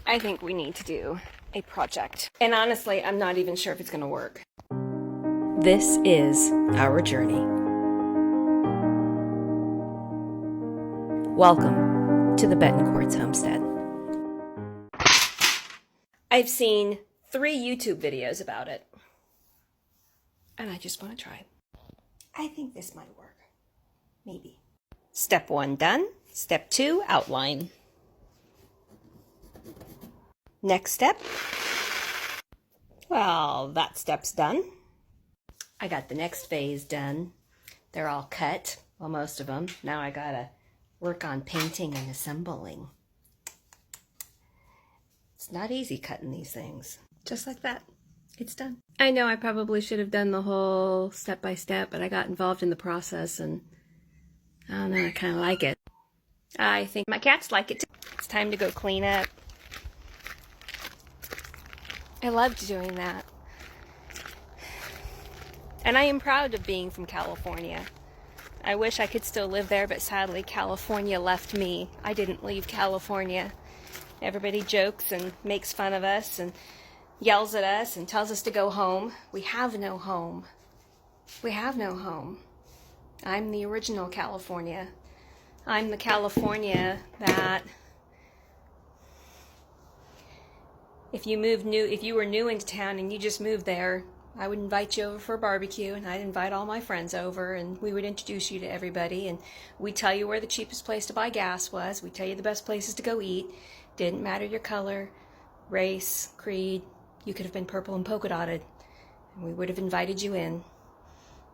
I think we need to do a project. And honestly, I'm not even sure if it's going to work. This is our journey. Welcome to the Betancourts homestead. I've seen 3 YouTube videos about it, and I just want to try. I think this might work. Maybe. Step 1 done. Step 2, outline. Next step. Well, that step's done. I got the next phase done. They're all cut, well, most of them. Now I gotta work on painting and assembling. It's not easy cutting these things. Just like that. It's done. I know I probably should have done the whole step by step, but I got involved in the process and I don't know, I kind of like it. I think my cats like it too. It's time to go clean up. I loved doing that. And I am proud of being from California. I wish I could still live there, but sadly California left me. I didn't leave California. Everybody jokes and makes fun of us and yells at us and tells us to go home. We have no home. We have no home. I'm the original California. I'm the California that if you were new into town and you just moved there, I would invite you over for a barbecue and I'd invite all my friends over and we would introduce you to everybody and we'd tell you where the cheapest place to buy gas was. We'd tell you the best places to go eat. Didn't matter your color, race, creed. You could have been purple and polka dotted and we would have invited you in.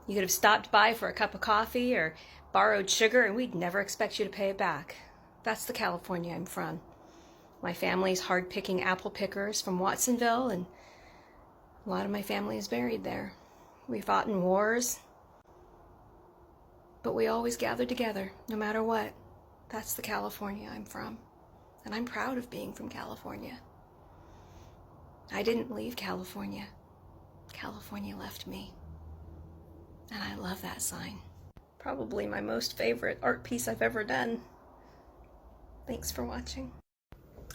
You could have stopped by for a cup of coffee or borrowed sugar and we'd never expect you to pay it back. That's the California I'm from. My family's hard-picking apple pickers from Watsonville, and a lot of my family is buried there. We fought in wars, but we always gathered together, no matter what. That's the California I'm from, and I'm proud of being from California. I didn't leave California. California left me, and I love that sign. Probably my most favorite art piece I've ever done. Thanks for watching.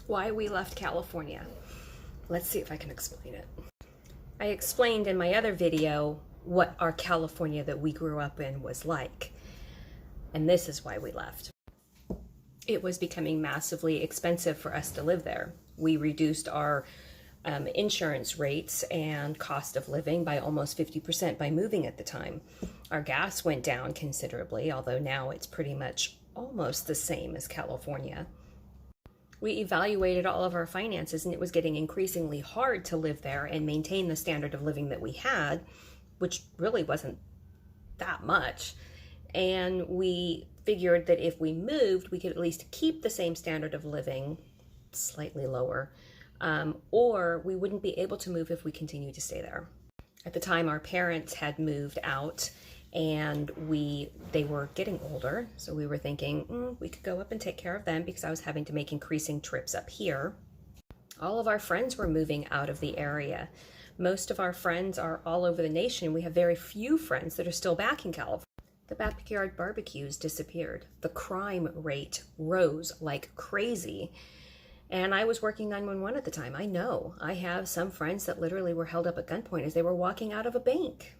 Why we left California. Let's see if I can explain it. I explained in my other video what our California that we grew up in was like. And this is why we left. It was becoming massively expensive for us to live there. We reduced our insurance rates and cost of living by almost 50% by moving at the time. Our gas went down considerably, although now it's pretty much almost the same as California. We evaluated all of our finances and it was getting increasingly hard to live there and maintain the standard of living that we had, which really wasn't that much. And we figured that if we moved, we could at least keep the same standard of living, slightly lower, or we wouldn't be able to move if we continued to stay there. At the time, our parents had moved out and they were getting older, so we were thinking we could go up and take care of them because I was having to make increasing trips up here. All of our friends were moving out of the area. Most of our friends are all over the nation. We have very few friends that are still back in California. The backyard barbecues disappeared. The crime rate rose like crazy. And I was working 911 at the time. I know. I have some friends that literally were held up at gunpoint as they were walking out of a bank.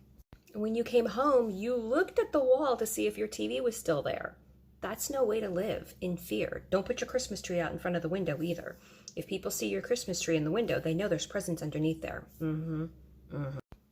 When you came home, you looked at the wall to see if your TV was still there. That's no way to live, in fear. Don't put your Christmas tree out in front of the window either. If people see your Christmas tree in the window, they know there's presents underneath there.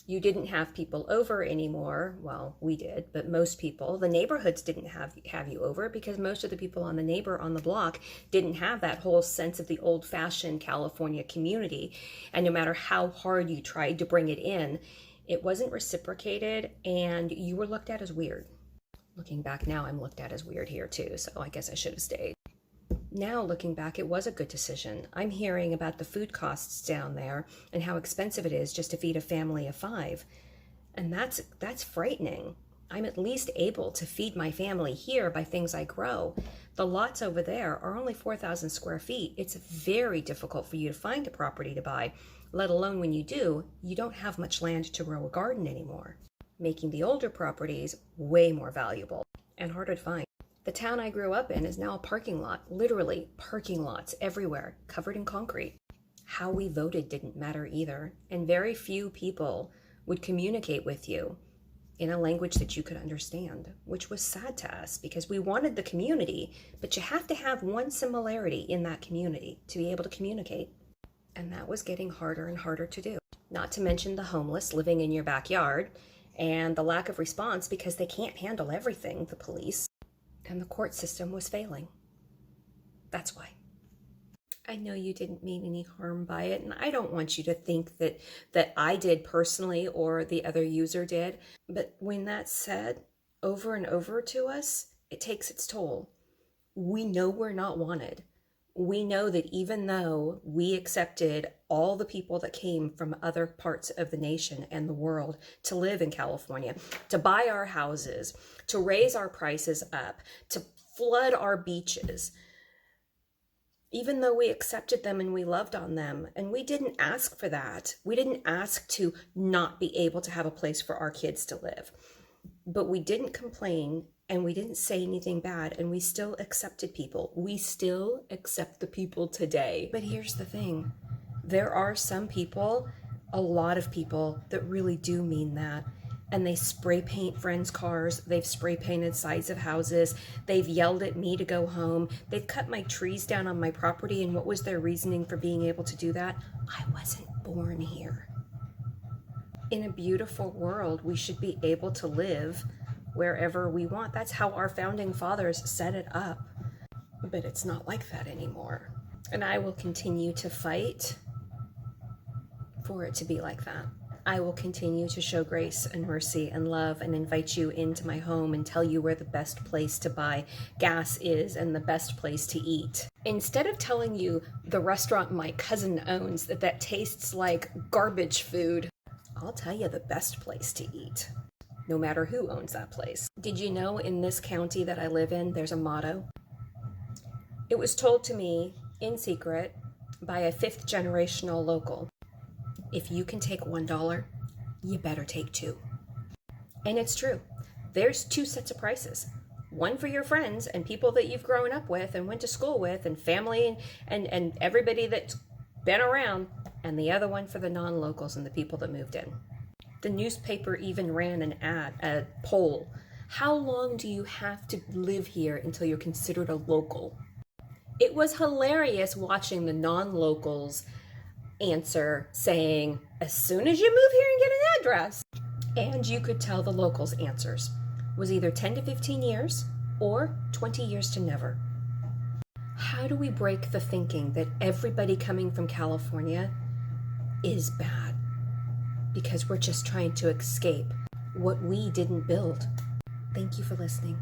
You didn't have people over anymore. Well, we did, but most people, the neighborhoods didn't have you over because most of the people on the block didn't have that whole sense of the old-fashioned California community. And no matter how hard you tried to bring it in, it wasn't reciprocated and you were looked at as weird. Looking back now, I'm looked at as weird here too, so I guess I should have stayed. Now, looking back, it was a good decision. I'm hearing about the food costs down there and how expensive it is just to feed a family of 5. And that's frightening. I'm at least able to feed my family here by things I grow. The lots over there are only 4,000 square feet. It's very difficult for you to find a property to buy, let alone when you do, you don't have much land to grow a garden anymore, making the older properties way more valuable and harder to find. The town I grew up in is now a parking lot, literally parking lots everywhere, covered in concrete. How we voted didn't matter either, and very few people would communicate with you in a language that you could understand, which was sad to us because we wanted the community, but you have to have one similarity in that community to be able to communicate. And that was getting harder and harder to do. Not to mention the homeless living in your backyard and the lack of response because they can't handle everything, the police, and the court system was failing. That's why. I know you didn't mean any harm by it, and I don't want you to think that I did personally or the other user did. But when that's said over and over to us, it takes its toll. We know we're not wanted. We know that even though we accepted all the people that came from other parts of the nation and the world to live in California, to buy our houses, to raise our prices up, to flood our beaches, even though we accepted them and we loved on them, and we didn't ask for that. We didn't ask to not be able to have a place for our kids to live. But we didn't complain and we didn't say anything bad, and we still accepted people. We still accept the people today. But here's the thing. There are some people, a lot of people, that really do mean that. And they spray paint friends' cars. They've spray painted sides of houses. They've yelled at me to go home. They've cut my trees down on my property. And what was their reasoning for being able to do that? I wasn't born here. In a beautiful world, we should be able to live wherever we want. That's how our founding fathers set it up. But it's not like that anymore. And I will continue to fight for it to be like that. I will continue to show grace and mercy and love and invite you into my home and tell you where the best place to buy gas is and the best place to eat. Instead of telling you the restaurant my cousin owns that tastes like garbage food, I'll tell you the best place to eat, no matter who owns that place. Did you know in this county that I live in, there's a motto? It was told to me in secret by a 5th generational local. If you can take $1, you better take 2. And it's true. There's 2 sets of prices. One for your friends and people that you've grown up with and went to school with and family and everybody that's been around, and the other one for the non-locals and the people that moved in. The newspaper even ran a poll. How long do you have to live here until you're considered a local? It was hilarious watching the non-locals answer saying, as soon as you move here and get an address. And you could tell the locals' answers was either 10 to 15 years or 20 years to never. How do we break the thinking that everybody coming from California is bad? Because we're just trying to escape what we didn't build. Thank you for listening.